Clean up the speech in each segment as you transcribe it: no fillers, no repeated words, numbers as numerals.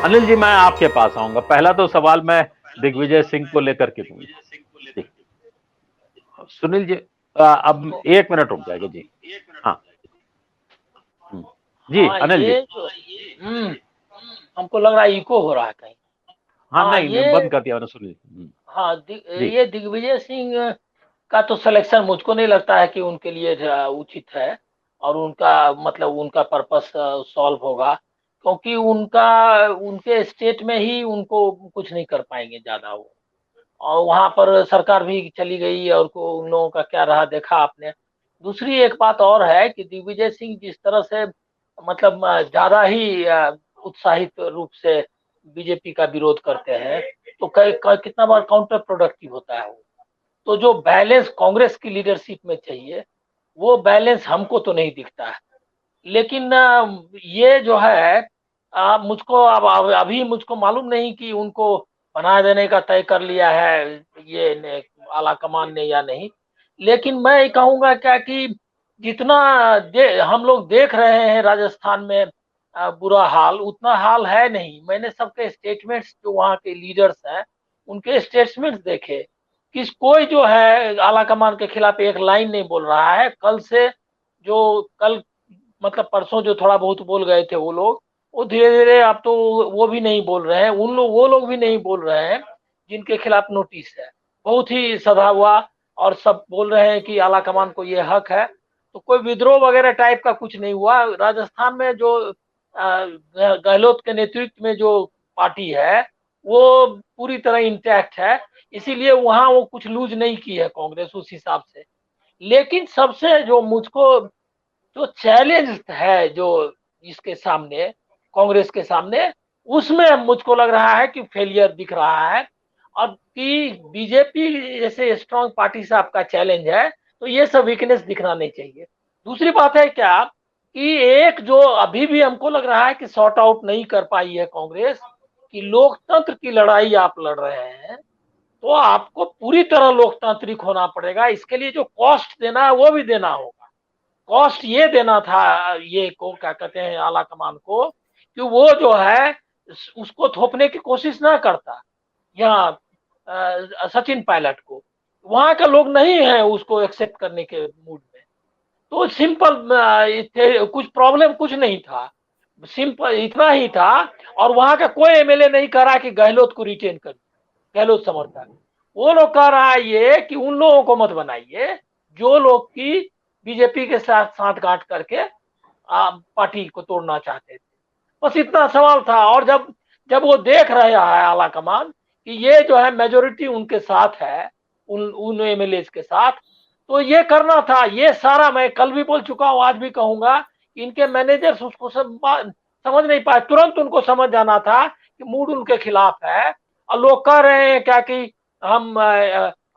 अनिल जी, मैं आपके पास आऊंगा। पहला तो सवाल मैं दिग्विजय सिंह को लेकर के पूछूं जी। सुनील जी, अब तो 1 मिनट रुक जाएगा जी। हाँ। जी हाँ अनिल जी। ये जो हमको लग रहा है इको हो रहा है कहीं। हाँ, हाँ नहीं ये बंद कर दिया मैंने सुनील। हाँ जी। ये दिग्विजय सिंह का तो सिलेक्शन मुझको नहीं लगता है कि उनके लिए उचित है, और उनका मतलब उनका पर्पस सॉल्व होगा, क्योंकि उनका उनके स्टेट में ही उनको कुछ नहीं कर पाएंगे ज्यादा वो। और वहां पर सरकार भी चली गई और को उन लोगों का क्या रहा देखा आपने। दूसरी एक बात और है कि दिग्विजय सिंह जिस तरह से मतलब ज्यादा ही उत्साहित रूप से बीजेपी का विरोध करते हैं, तो कितना बार काउंटर प्रोडक्टिव होता है वो। तो जो बैलेंस कांग्रेस की लीडरशिप में चाहिए, वो बैलेंस हमको तो नहीं दिखता है। लेकिन ये जो है मुझको अब अभी मुझको मालूम नहीं कि उनको बना देने का तय कर लिया है आला कमान ने या नहीं। लेकिन मैं ये कहूंगा क्या कि जितना हम लोग देख रहे हैं राजस्थान में बुरा हाल, उतना हाल है नहीं। मैंने सबके स्टेटमेंट्स जो वहाँ के लीडर्स हैं उनके स्टेटमेंट्स देखे कि कोई जो है आला कमान के खिलाफ एक लाइन नहीं बोल रहा है। कल से जो कल मतलब परसों जो थोड़ा बहुत बोल गए थे वो लोग, वो धीरे धीरे अब तो वो भी नहीं बोल रहे हैं। वो लोग भी नहीं बोल रहे हैं जिनके खिलाफ नोटिस है। बहुत ही सधा हुआ, और सब बोल रहे हैं कि आला कमान को ये हक है। तो कोई विद्रोह वगैरह टाइप का कुछ नहीं हुआ। राजस्थान में जो गहलोत के नेतृत्व में जो पार्टी है वो पूरी तरह इंटैक्ट है। इसीलिए वहां वो कुछ लूज नहीं की है कांग्रेस उस हिसाब से। लेकिन सबसे जो मुझको जो चैलेंज है जो इसके सामने, कांग्रेस के सामने, उसमें मुझको लग रहा है कि फेलियर दिख रहा है। और कि बीजेपी जैसे स्ट्रांग पार्टी से आपका चैलेंज है, तो ये सब वीकनेस दिखना नहीं चाहिए। दूसरी बात है क्या कि एक जो अभी भी हमको लग रहा है कि सॉर्ट आउट नहीं कर पाई है कांग्रेस, कि लोकतंत्र की लड़ाई आप लड़ रहे हैं, तो आपको पूरी तरह लोकतांत्रिक होना पड़ेगा। इसके लिए जो कॉस्ट देना है वो भी देना होगा। कॉस्ट ये देना था ये को क्या कहते हैं आला कमान को, कि वो जो है उसको थोपने की कोशिश ना करता यहाँ सचिन पायलट को। वहां के लोग नहीं है उसको एक्सेप्ट करने के मूड में। तो सिंपल कुछ प्रॉब्लम कुछ नहीं था, सिंपल इतना ही था। और वहां का कोई एमएलए नहीं कह रहा कि गहलोत को रिटेन कर, गहलोत समर्थक। वो लोग कह रहा है ये कि उन लोगों को मत बनाइए जो लोग की बीजेपी के साथ साथ गांठ करके पार्टी को तोड़ना चाहते थे। बस इतना सवाल था। और जब जब वो देख रहा है आला कमान कि ये जो है मेजोरिटी उनके साथ है, उन एमएलए के साथ, तो ये करना था। ये सारा मैं कल भी बोल चुका हूँ, आज भी कहूंगा, इनके मैनेजर्स उसको समझ नहीं पाए। तुरंत उनको समझ जाना था कि मूड उनके खिलाफ है। और लोग कह रहे हैं क्या कि हम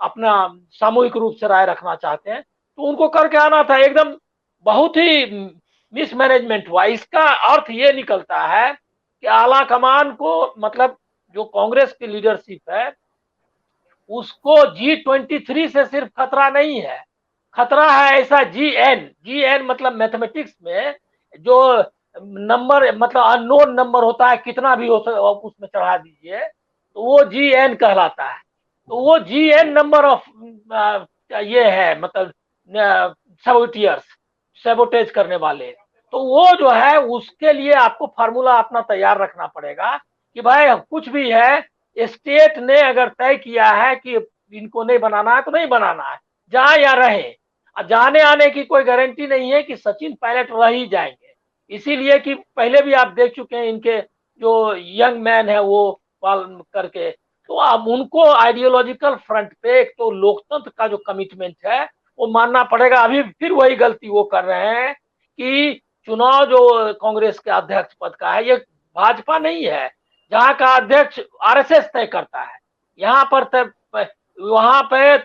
अपना सामूहिक रूप से राय रखना चाहते हैं, तो उनको करके आना था एकदम। बहुत ही मिसमैनेजमेंट हुआ। इसका अर्थ ये निकलता है कि आला कमान को मतलब जो कांग्रेस की लीडरशिप है उसको G23 से सिर्फ खतरा नहीं है, खतरा है ऐसा जी एन मतलब मैथमेटिक्स में जो नंबर मतलब अननोन नंबर होता है, कितना भी हो उसमें चढ़ा दीजिए तो वो GN कहलाता है। तो वो GN नंबर ऑफ ये है मतलब सबोटियर्स, सेबोटेज करने वाले। तो वो जो है उसके लिए आपको फार्मूला अपना तैयार रखना पड़ेगा कि भाई कुछ भी है, स्टेट ने अगर तय किया है कि इनको नहीं बनाना है तो नहीं बनाना है, जाए या रहे। जाने आने की कोई गारंटी नहीं है कि सचिन पायलट रह ही जाएंगे। इसीलिए कि पहले भी आप देख चुके हैं इनके जो यंग मैन है वो पाल करके। तो अब उनको आइडियोलॉजिकल फ्रंट पे एक तो लोकतंत्र का जो कमिटमेंट है वो मानना पड़ेगा। अभी फिर वही गलती वो कर रहे हैं कि चुनाव जो कांग्रेस के अध्यक्ष पद का है ये भाजपा नहीं है, जहां का अध्यक्ष आरएसएस तय करता है। यहाँ पर वहां पे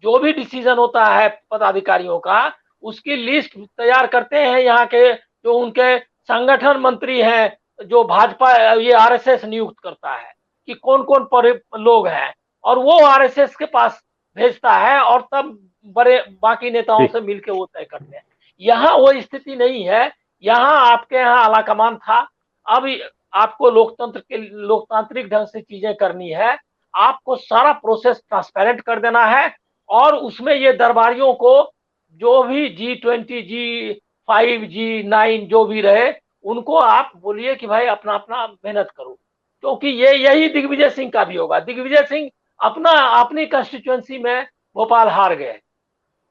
जो भी डिसीजन होता है पदाधिकारियों का, उसकी लिस्ट तैयार करते हैं यहाँ के जो उनके संगठन मंत्री हैं, जो भाजपा ये आरएसएस नियुक्त करता है कि कौन कौन लोग हैं, और वो आरएसएस के पास भेजता है और तब बड़े बाकी नेताओं जी। से मिलकर वो तय करते हैं। यहाँ वो स्थिति नहीं है। यहाँ आपके यहाँ आलाकमान था। अब आपको लोकतांत्रिक ढंग से चीजें करनी है, आपको सारा प्रोसेस ट्रांसपेरेंट कर देना है और उसमें ये दरबारियों को जो भी G20 G5 G9 जो भी रहे उनको आप बोलिए कि भाई अपना अपना मेहनत करो, क्योंकि ये यही दिग्विजय सिंह का भी होगा। दिग्विजय सिंह अपना अपनी कंस्टिट्यूएंसी में भोपाल हार गए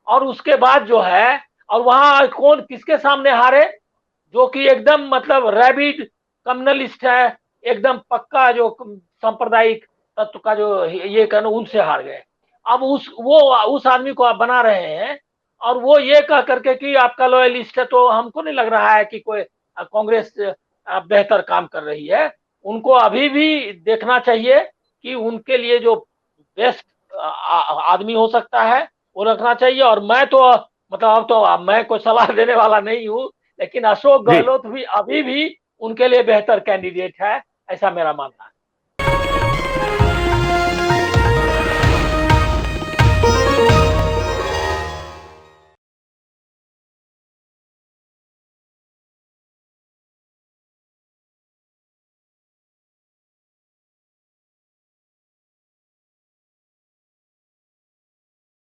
और उसके बाद जो है और वहां कौन किसके सामने हारे, जो कि एकदम मतलब रैबिड कम्युनलिस्ट है, एकदम पक्का जो सांप्रदायिक तत्व का जो ये कहना, उनसे हार गए। अब उस आदमी को आप बना रहे हैं और वो ये कह करके कि आपका लॉयलिस्ट है, तो हमको नहीं लग रहा है कि कोई कांग्रेस बेहतर काम कर रही है। उनको अभी भी देखना चाहिए कि उनके लिए जो बेस्ट आदमी हो सकता है वो रखना चाहिए। और मैं तो मतलब अब तो मैं कोई सलाह देने वाला नहीं हूँ, लेकिन अशोक जी गहलोत भी अभी भी उनके लिए बेहतर कैंडिडेट है, ऐसा मेरा मानना है।